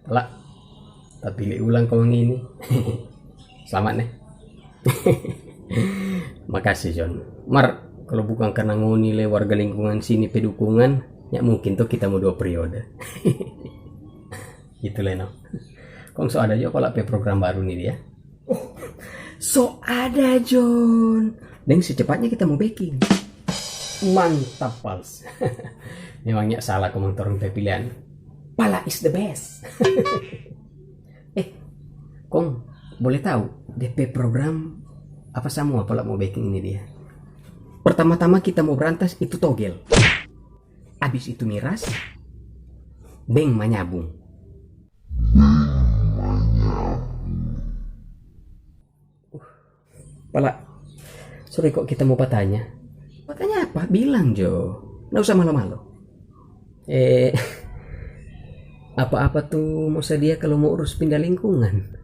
Lah, tak pilih ulang kau yang ini. Selamat nih. Makasih John. Mar, kalau bukan karena ngau nilai warga lingkungan sini pedukungan, ya mungkin tuh kita mau 2 periode. Gitu Leno. Kong so ada juga kalau program baru nih dia. Oh, so ada John. Dan secepatnya kita mau baking. Mantap Pals. Memangnya salah komentar pilihan. Pala is the best. Kong boleh tahu DP program apa semua kalau mau baking ini dia? Pertama-tama kita mau berantas itu togel. Habis itu miras. Beng manyabung. Pala, sorry kok kita mau patanya. Patanya apa? Bilang Jo. Nggak usah malu-malu. Apa-apa tuh mau sedia kalau mau urus pindah lingkungan.